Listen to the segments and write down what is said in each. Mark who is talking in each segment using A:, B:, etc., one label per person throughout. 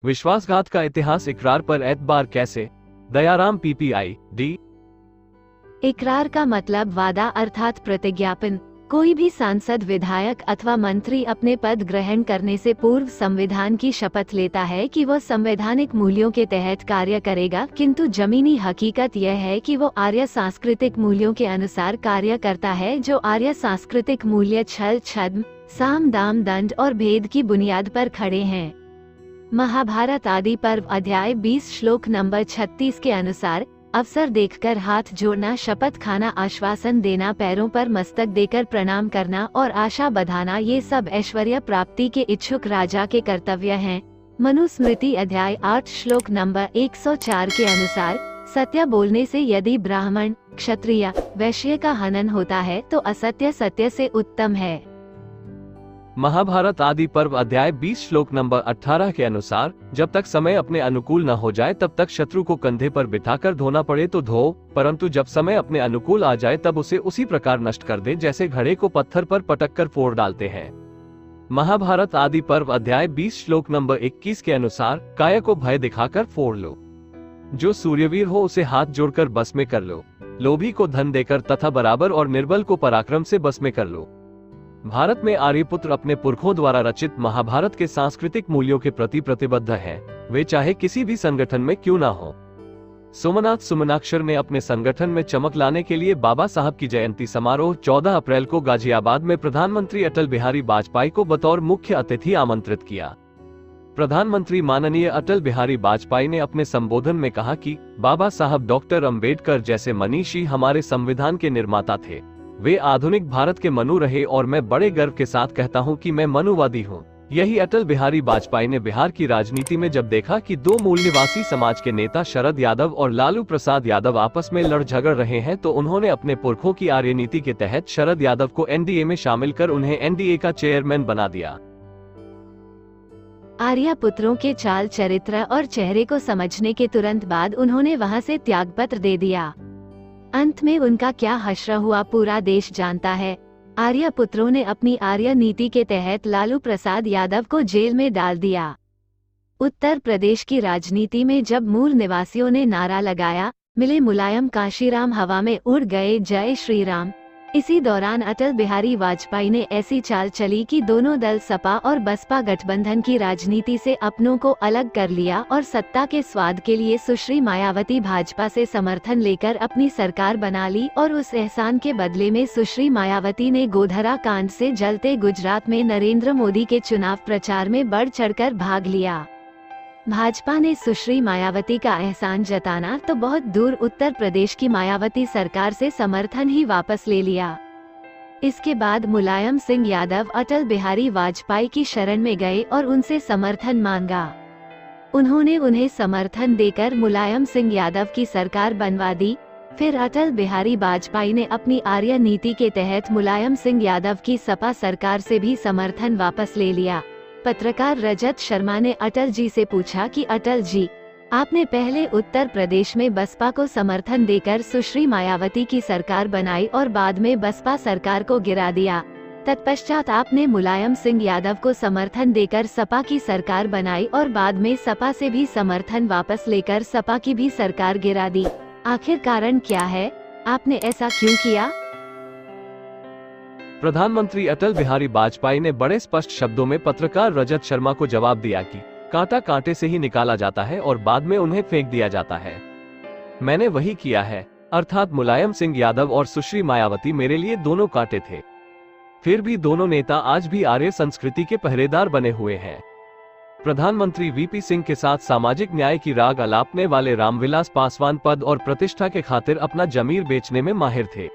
A: विश्वासघात का इतिहास इकरार पर एतबार कैसे? Dayaram PPI D.
B: इकरार का मतलब वादा अर्थात प्रतिज्ञापन। कोई भी सांसद, विधायक अथवा मंत्री अपने पद ग्रहण करने से पूर्व संविधान की शपथ लेता है कि वो संवैधानिक मूल्यों के तहत कार्य करेगा, किंतु जमीनी हकीकत यह है कि वो आर्य सांस्कृतिक मूल्यों के अनुसार कार्य करता है, जो आर्य सांस्कृतिक मूल्य छल, छद्म, साम, दाम, दंड और भेद की बुनियाद पर खड़े हैं। महाभारत आदि पर्व अध्याय 20 श्लोक नंबर 36 के अनुसार अवसर देखकर हाथ जोड़ना, शपथ खाना, आश्वासन देना, पैरों पर मस्तक देकर प्रणाम करना और आशा बधाना, ये सब ऐश्वर्य प्राप्ति के इच्छुक राजा के कर्तव्य हैं। मनुस्मृति अध्याय 8 श्लोक नंबर 104 के अनुसार सत्य बोलने से यदि ब्राह्मण, क्षत्रिय, वैश्य का हनन होता है तो असत्य सत्य से उत्तम है।
A: महाभारत आदि पर्व अध्याय 20 श्लोक नंबर 18 के अनुसार जब तक समय अपने अनुकूल न हो जाए तब तक शत्रु को कंधे पर बिठाकर धोना पड़े तो धो, परंतु जब समय अपने अनुकूल आ जाए तब उसे उसी प्रकार नष्ट कर दे जैसे घड़े को पत्थर पर पटक कर फोड़ डालते हैं। महाभारत आदि पर्व अध्याय 20 श्लोक नंबर 21 के अनुसार काय को भय दिखाकर फोड़ लो। जो सूर्यवीर हो उसे हाथ जोड़कर बस में कर लो। लोभी को धन देकर तथा बराबर और निर्बल को पराक्रम से बस में कर लो। भारत में आर्यपुत्र अपने पुरखों द्वारा रचित महाभारत के सांस्कृतिक मूल्यों के प्रति प्रतिबद्ध हैं, वे चाहे किसी भी संगठन में क्यों ना हो। सोमनाथ सुमनाक्षर ने अपने संगठन में चमक लाने के लिए बाबा साहब की जयंती समारोह 14 अप्रैल को गाजियाबाद में प्रधानमंत्री अटल बिहारी वाजपेयी को बतौर मुख्य अतिथि आमंत्रित किया। प्रधानमंत्री माननीय अटल बिहारी वाजपेयी ने अपने संबोधन में कहा कि बाबा साहब डॉक्टर अंबेडकर जैसे मनीषी हमारे संविधान के निर्माता थे। वे आधुनिक भारत के मनु रहे और मैं बड़े गर्व के साथ कहता हूं कि मैं मनुवादी हूं। यही अटल बिहारी वाजपेयी ने बिहार की राजनीति में जब देखा कि दो मूल निवासी समाज के नेता शरद यादव और लालू प्रसाद यादव आपस में लड़ झगड़ रहे हैं, तो उन्होंने अपने पुरखों की आर्य नीति के तहत शरद यादव को एनडीए में शामिल कर उन्हें एनडीए का चेयरमैन बना दिया।
B: आर्य पुत्रों के चाल चरित्र और चेहरे को समझने के तुरंत बाद उन्होंने वहां से त्यागपत्र दे दिया। अंत में उनका क्या हश्र हुआ पूरा देश जानता है। आर्य पुत्रों ने अपनी आर्य नीति के तहत लालू प्रसाद यादव को जेल में डाल दिया। उत्तर प्रदेश की राजनीति में जब मूल निवासियों ने नारा लगाया, मिले मुलायम काशीराम, हवा में उड़ गए जय श्री राम, इसी दौरान अटल बिहारी वाजपेयी ने ऐसी चाल चली कि दोनों दल सपा और बसपा गठबंधन की राजनीति से अपनों को अलग कर लिया और सत्ता के स्वाद के लिए सुश्री मायावती भाजपा से समर्थन लेकर अपनी सरकार बना ली। और उस एहसान के बदले में सुश्री मायावती ने गोधरा कांड से जलते गुजरात में नरेंद्र मोदी के चुनाव प्रचार में बढ़ चढ़कर भाग लिया। भाजपा ने सुश्री मायावती का एहसान जताना तो बहुत दूर, उत्तर प्रदेश की मायावती सरकार से समर्थन ही वापस ले लिया। इसके बाद मुलायम सिंह यादव अटल बिहारी वाजपेयी की शरण में गए और उनसे समर्थन मांगा। उन्होंने उन्हें समर्थन देकर मुलायम सिंह यादव की सरकार बनवा दी। फिर अटल बिहारी वाजपेयी ने अपनी आर्य नीति के तहत मुलायम सिंह यादव की सपा सरकार से भी समर्थन वापस ले लिया। पत्रकार रजत शर्मा ने अटल जी से पूछा कि अटल जी, आपने पहले उत्तर प्रदेश में बसपा को समर्थन देकर सुश्री मायावती की सरकार बनाई और बाद में बसपा सरकार को गिरा दिया। तत्पश्चात आपने मुलायम सिंह यादव को समर्थन देकर सपा की सरकार बनाई और बाद में सपा से भी समर्थन वापस लेकर सपा की भी सरकार गिरा दी। आखिर कारण क्या है? आपने ऐसा क्यों किया?
A: प्रधानमंत्री अटल बिहारी वाजपेयी ने बड़े स्पष्ट शब्दों में पत्रकार रजत शर्मा को जवाब दिया कि कांटा कांटे से ही निकाला जाता है और बाद में उन्हें फेंक दिया जाता है। मैंने वही किया है, अर्थात मुलायम सिंह यादव और सुश्री मायावती मेरे लिए दोनों कांटे थे। फिर भी दोनों नेता आज भी आर्य संस्कृति के पहरेदार बने हुए हैं। प्रधानमंत्री वीपी सिंह के साथ सामाजिक न्याय की राग अलापने वाले रामविलास पासवान पद और प्रतिष्ठा के खातिर अपना जमीर बेचने में माहिर थे।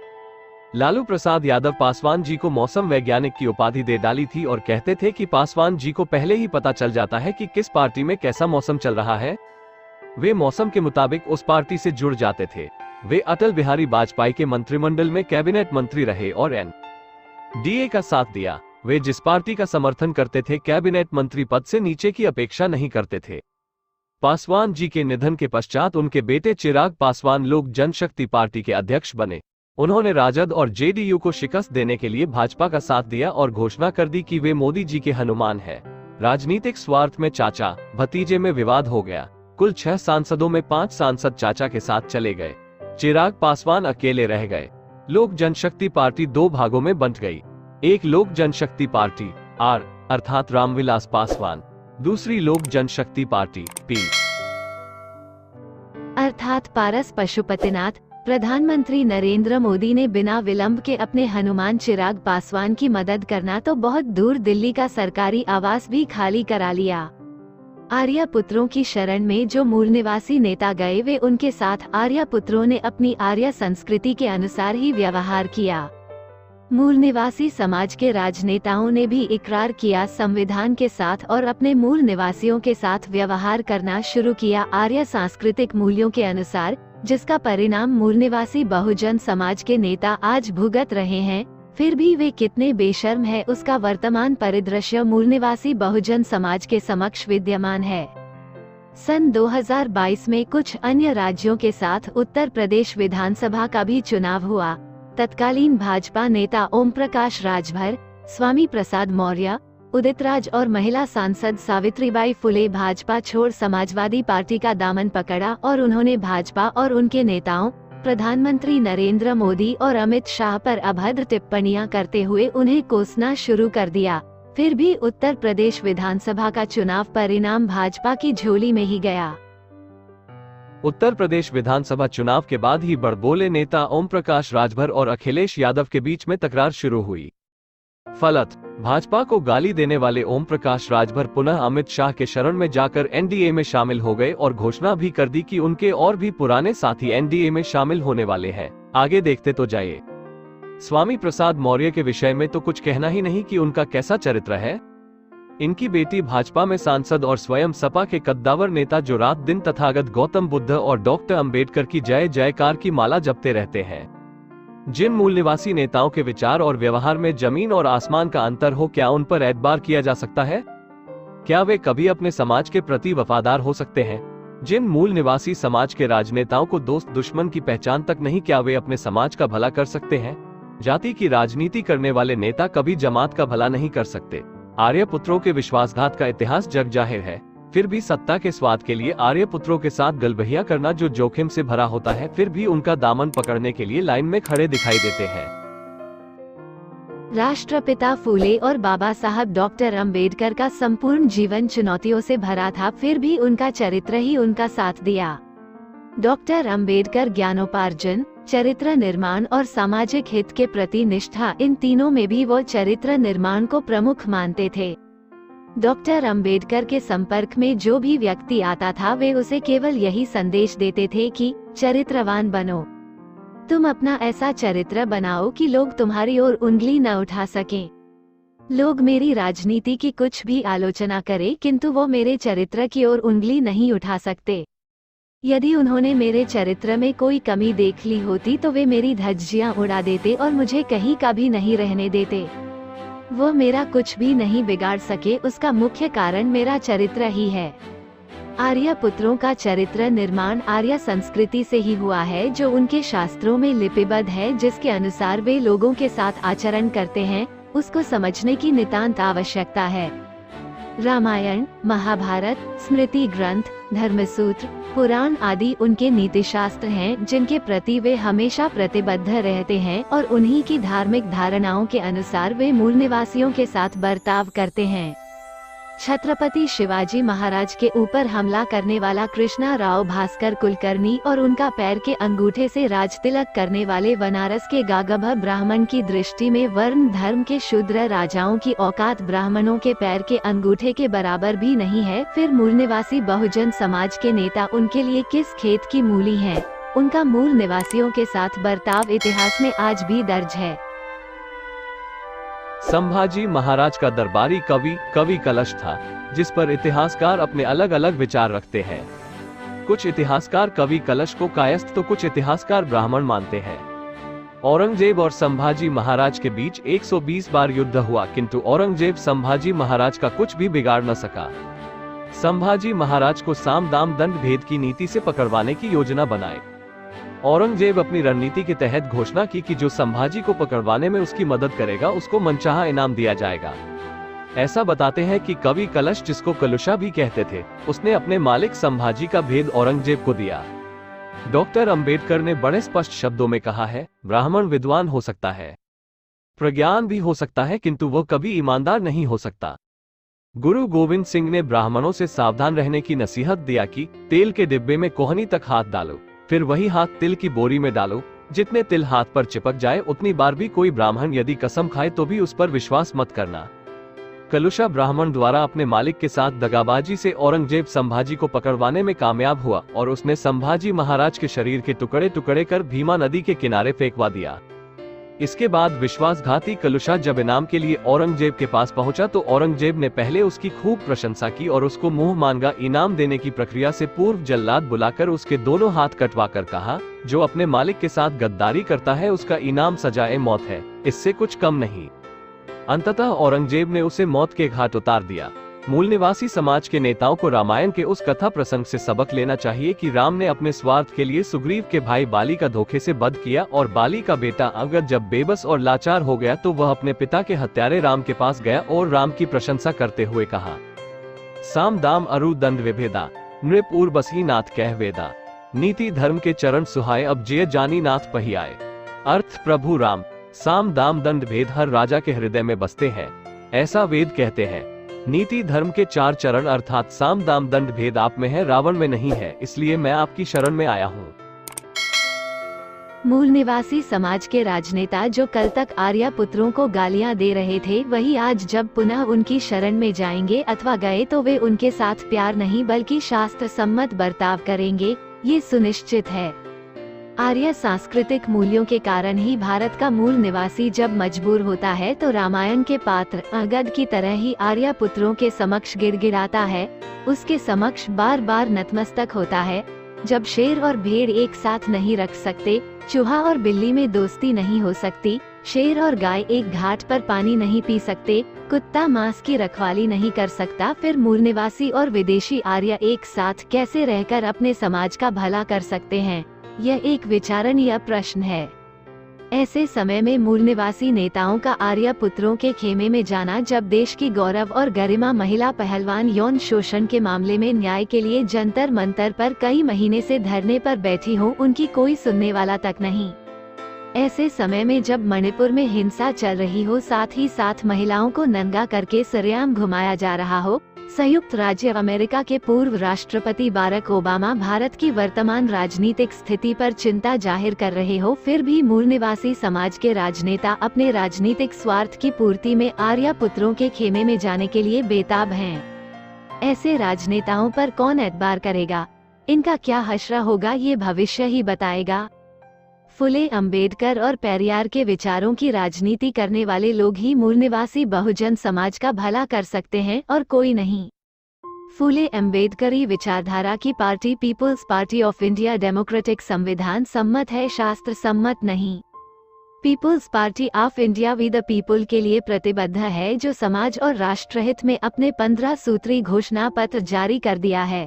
A: लालू प्रसाद यादव पासवान जी को मौसम वैज्ञानिक की उपाधि दे डाली थी और कहते थे कि पासवान जी को पहले ही पता चल जाता है कि किस पार्टी में कैसा मौसम चल रहा है। वे मौसम के मुताबिक उस पार्टी से जुड़ जाते थे। वे अटल बिहारी वाजपेयी के मंत्रिमंडल में कैबिनेट मंत्री रहे और एनडीए का साथ दिया। वे जिस पार्टी का समर्थन करते थे कैबिनेट मंत्री पद से नीचे की अपेक्षा नहीं करते थे। पासवान जी के निधन के पश्चात उनके बेटे चिराग पासवान लोक जनशक्ति पार्टी के अध्यक्ष बने। उन्होंने राजद और जेडीयू को शिकस्त देने के लिए भाजपा का साथ दिया और घोषणा कर दी कि वे मोदी जी के हनुमान हैं। राजनीतिक स्वार्थ में चाचा भतीजे में विवाद हो गया। कुल 6 सांसदों में 5 सांसद चाचा के साथ चले गए। चिराग पासवान अकेले रह गए। लोक जनशक्ति पार्टी 2 भागों में बंट गई। एक लोक जनशक्ति पार्टी आर अर्थात रामविलास पासवान, दूसरी लोक जनशक्ति पार्टी पी
B: अर्थात पारस पशुपतिनाथ। प्रधानमंत्री नरेंद्र मोदी ने बिना विलंब के अपने हनुमान चिराग पासवान की मदद करना तो बहुत दूर दिल्ली का सरकारी आवास भी खाली करा लिया। आर्य पुत्रों की शरण में जो मूल निवासी नेता गए वे उनके साथ आर्य पुत्रों ने अपनी आर्य संस्कृति के अनुसार ही व्यवहार किया। मूल निवासी समाज के राजनेताओं ने भी इकरार किया संविधान के साथ और अपने मूल निवासियों के साथ व्यवहार करना शुरू किया आर्य सांस्कृतिक मूल्यों के अनुसार, जिसका परिणाम मूल निवासी बहुजन समाज के नेता आज भुगत रहे हैं। फिर भी वे कितने बेशर्म हैं उसका वर्तमान परिदृश्य मूल निवासी बहुजन समाज के समक्ष विद्यमान है। सन 2022 में कुछ अन्य राज्यों के साथ उत्तर प्रदेश विधानसभा का भी चुनाव हुआ। तत्कालीन भाजपा नेता ओम प्रकाश राजभर, स्वामी प्रसाद मौर्य, उदित राज और महिला सांसद सावित्रीबाई फुले भाजपा छोड़ समाजवादी पार्टी का दामन पकड़ा और उन्होंने भाजपा और उनके नेताओं प्रधानमंत्री नरेंद्र मोदी और अमित शाह पर अभद्र टिप्पणियां करते हुए उन्हें कोसना शुरू कर दिया। फिर भी उत्तर प्रदेश विधानसभा का चुनाव परिणाम भाजपा की झोली में ही गया।
A: उत्तर प्रदेश विधानसभा चुनाव के बाद ही बड़बोले नेता ओम प्रकाश राजभर और अखिलेश यादव के बीच में तकरार शुरू हुई। फलत भाजपा को गाली देने वाले ओम प्रकाश राजभर पुनः अमित शाह के शरण में जाकर एनडीए में शामिल हो गए और घोषणा भी कर दी कि उनके और भी पुराने साथी एनडीए में शामिल होने वाले हैं। आगे देखते तो जाइए। स्वामी प्रसाद मौर्य के विषय में तो कुछ कहना ही नहीं कि उनका कैसा चरित्र है। इनकी बेटी भाजपा में सांसद और स्वयं सपा के कद्दावर नेता जो रात दिन तथागत गौतम बुद्ध और डॉक्टर अंबेडकर की जय जयकार की माला जपते रहते हैं। जिन मूल निवासी नेताओं के विचार और व्यवहार में जमीन और आसमान का अंतर हो, क्या उन पर एतबार किया जा सकता है? क्या वे कभी अपने समाज के प्रति वफादार हो सकते हैं? जिन मूल निवासी समाज के राजनेताओं को दोस्त दुश्मन की पहचान तक नहीं, क्या वे अपने समाज का भला कर सकते हैं? जाति की राजनीति करने वाले नेता कभी जमात का भला नहीं कर सकते। आर्य पुत्रों के विश्वासघात का इतिहास जग जाहिर है। फिर भी सत्ता के स्वाद के लिए आर्य पुत्रों के साथ गलबहिया करना जो जोखिम से भरा होता है, फिर भी उनका दामन पकड़ने के लिए लाइन में खड़े दिखाई देते हैं।
B: राष्ट्रपिता फूले और बाबा साहब डॉक्टर अंबेडकर का संपूर्ण जीवन चुनौतियों से भरा था, फिर भी उनका चरित्र ही उनका साथ दिया। डॉक्टर अंबेडकर ज्ञानोपार्जन, चरित्र निर्माण और सामाजिक हित के प्रति निष्ठा, इन तीनों में भी वो चरित्र निर्माण को प्रमुख मानते थे। डॉक्टर अंबेडकर के संपर्क में जो भी व्यक्ति आता था वे उसे केवल यही संदेश देते थे कि चरित्रवान बनो, तुम अपना ऐसा चरित्र बनाओ कि लोग तुम्हारी ओर उंगली न उठा सकें। लोग मेरी राजनीति की कुछ भी आलोचना करें, किंतु वो मेरे चरित्र की ओर उंगली नहीं उठा सकते। यदि उन्होंने मेरे चरित्र में कोई कमी देख ली होती तो वे मेरी धज्जियां उड़ा देते और मुझे कहीं का भी नहीं रहने देते। वो मेरा कुछ भी नहीं बिगाड़ सके, उसका मुख्य कारण मेरा चरित्र ही है। आर्य पुत्रों का चरित्र निर्माण आर्य संस्कृति से ही हुआ है, जो उनके शास्त्रों में लिपिबद्ध है, जिसके अनुसार वे लोगों के साथ आचरण करते हैं, उसको समझने की नितांत आवश्यकता है। रामायण, महाभारत, स्मृति ग्रंथ, धर्मसूत्र, पुराण आदि उनके नीति शास्त्र हैं, जिनके प्रति वे हमेशा प्रतिबद्ध रहते हैं और उन्हीं की धार्मिक धारणाओं के अनुसार वे मूल निवासियों के साथ बर्ताव करते हैं। छत्रपति शिवाजी महाराज के ऊपर हमला करने वाला कृष्णा राव भास्कर कुलकर्णी और उनका पैर के अंगूठे से राज तिलक करने वाले बनारस के गागभ ब्राह्मण की दृष्टि में वर्ण धर्म के शूद्र राजाओं की औकात ब्राह्मणों के पैर के अंगूठे के बराबर भी नहीं है। फिर मूल निवासी बहुजन समाज के नेता उनके लिए किस खेत की मूली हैं? उनका मूल निवासियों के साथ बर्ताव इतिहास में आज भी दर्ज है।
A: संभाजी महाराज का दरबारी कवि कलश था, जिस पर इतिहासकार अपने अलग अलग विचार रखते हैं। कुछ इतिहासकार कवि कलश को कायस्थ तो कुछ इतिहासकार ब्राह्मण मानते हैं। औरंगजेब और संभाजी महाराज के बीच 120 बार युद्ध हुआ, किंतु औरंगजेब संभाजी महाराज का कुछ भी बिगाड़ न सका। संभाजी महाराज को साम दाम दंड भेद की नीति से पकड़वाने की योजना बनाई। औरंगजेब अपनी रणनीति के तहत घोषणा की कि जो संभाजी को पकड़वाने में उसकी मदद करेगा उसको मनचाहा इनाम दिया जाएगा। ऐसा बताते हैं कि कवि कलश, जिसको कलुषा भी कहते थे, उसने अपने मालिक संभाजी का भेद औरंगजेब को दिया। डॉक्टर अंबेडकर ने बड़े स्पष्ट शब्दों में कहा है, ब्राह्मण विद्वान हो सकता है, प्रज्ञान भी हो सकता है, किंतु वह कभी ईमानदार नहीं हो सकता। गुरु गोविंद सिंह ने ब्राह्मणों से सावधान रहने की नसीहत दिया कि तेल के डिब्बे में कोहनी तक हाथ डालो, फिर वही हाथ तिल की बोरी में डालो। जितने तिल हाथ पर चिपक जाए उतनी बार भी कोई ब्राह्मण यदि कसम खाए तो भी उस पर विश्वास मत करना। कलुषा ब्राह्मण द्वारा अपने मालिक के साथ दगाबाजी से औरंगजेब संभाजी को पकड़वाने में कामयाब हुआ और उसने संभाजी महाराज के शरीर के टुकड़े टुकड़े कर भीमा नदी के किनारे फेंकवा दिया। इसके बाद विश्वासघाती कलुषा जब इनाम के लिए औरंगजेब के पास पहुंचा तो औरंगजेब ने पहले उसकी खूब प्रशंसा की और उसको मुंह मांगा इनाम देने की प्रक्रिया से पूर्व जल्लाद बुलाकर उसके दोनों हाथ कटवा कर कहा, जो अपने मालिक के साथ गद्दारी करता है उसका इनाम सजाए मौत है, इससे कुछ कम नहीं। अंततः औरंगजेब ने उसे मौत के घाट उतार दिया। मूल निवासी समाज के नेताओं को रामायण के उस कथा प्रसंग से सबक लेना चाहिए कि राम ने अपने स्वार्थ के लिए सुग्रीव के भाई बाली का धोखे से वध किया और बाली का बेटा अंगद जब बेबस और लाचार हो गया तो वह अपने पिता के हत्यारे राम के पास गया और राम की प्रशंसा करते हुए कहा, साम दाम अरु दंड विभेदा, नृप उर बसी नाथ कह वेदा, नीति धर्म के चरण सुहाए अब जय जानी नाथ पहियाए। अर्थ, प्रभु राम साम दाम दंड भेद हर राजा के हृदय में बसते हैं, ऐसा वेद कहते हैं। नीति धर्म के 4 चरण अर्थात साम दाम दंड भेद आप में है, रावण में नहीं है, इसलिए मैं आपकी शरण में आया हूँ।
B: मूल निवासी समाज के राजनेता जो कल तक आर्या पुत्रों को गालियां दे रहे थे, वही आज जब पुनः उनकी शरण में जाएंगे अथवा गए तो वे उनके साथ प्यार नहीं बल्कि शास्त्र सम्मत बर्ताव करेंगे, ये सुनिश्चित है। आर्य सांस्कृतिक मूल्यों के कारण ही भारत का मूल निवासी जब मजबूर होता है तो रामायण के पात्र अंगद की तरह ही आर्य पुत्रों के समक्ष गिड़गिड़ाता है, उसके समक्ष बार बार नतमस्तक होता है। जब शेर और भेड़ एक साथ नहीं रख सकते, चूहा और बिल्ली में दोस्ती नहीं हो सकती, शेर और गाय एक घाट पर पानी नहीं पी सकते, कुत्ता मांस की रखवाली नहीं कर सकता, फिर मूल निवासी और विदेशी आर्य एक साथ कैसे रहकर अपने समाज का भला कर सकते हैं? यह एक विचारणीय प्रश्न है। ऐसे समय में मूल निवासी नेताओं का आर्य पुत्रों के खेमे में जाना, जब देश की गौरव और गरिमा महिला पहलवान यौन शोषण के मामले में न्याय के लिए जंतर मंतर पर कई महीने से धरने पर बैठी हो, उनकी कोई सुनने वाला तक नहीं। ऐसे समय में जब मणिपुर में हिंसा चल रही हो, साथ ही साथ महिलाओं को नंगा करके सरेआम घुमाया जा रहा हो, संयुक्त राज्य अमेरिका के पूर्व राष्ट्रपति बाराक ओबामा भारत की वर्तमान राजनीतिक स्थिति पर चिंता जाहिर कर रहे हो, फिर भी मूल निवासी समाज के राजनेता अपने राजनीतिक स्वार्थ की पूर्ति में आर्य पुत्रों के खेमे में जाने के लिए बेताब हैं। ऐसे राजनेताओं पर कौन एतबार करेगा? इनका क्या हश्र होगा, ये भविष्य ही बताएगा। फुले, अंबेडकर और पेरियार के विचारों की राजनीति करने वाले लोग ही मूल निवासी बहुजन समाज का भला कर सकते हैं और कोई नहीं। फुले अम्बेडकरी विचारधारा की party People's Party of India democratic संविधान सम्मत है, शास्त्र सम्मत नहीं। People's Party of India we the people के लिए प्रतिबद्ध है, जो समाज और राष्ट्रहित में अपने 15 सूत्री घोषणा पत्र जारी कर दिया है।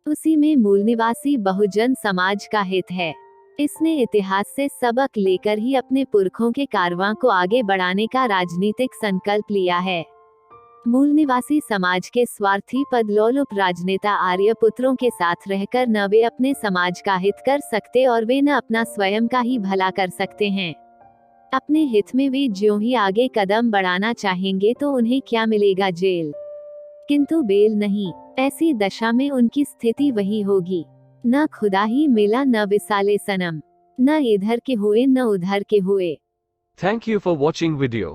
B: उसी में मूल निवासी बहुजन समाज का हित है। इसने इतिहास से सबक लेकर ही अपने पुरखों के कारवां को आगे बढ़ाने का राजनीतिक संकल्प लिया है। मूल निवासी समाज के स्वार्थी पदलोलुप राजनेता आर्य पुत्रों के साथ रहकर न वे अपने समाज का हित कर सकते और वे न अपना स्वयं का ही भला कर सकते हैं। अपने हित में वे ज्यों ही आगे कदम बढ़ाना चाहेंगे तो उन्हें क्या मिलेगा? जेल, किंतु बेल नहीं। ऐसी दशा में उनकी स्थिति वही होगी, न खुदा ही मिला न विसाले सनम, न इधर के हुए न उधर के हुए।
A: Thank you for watching video.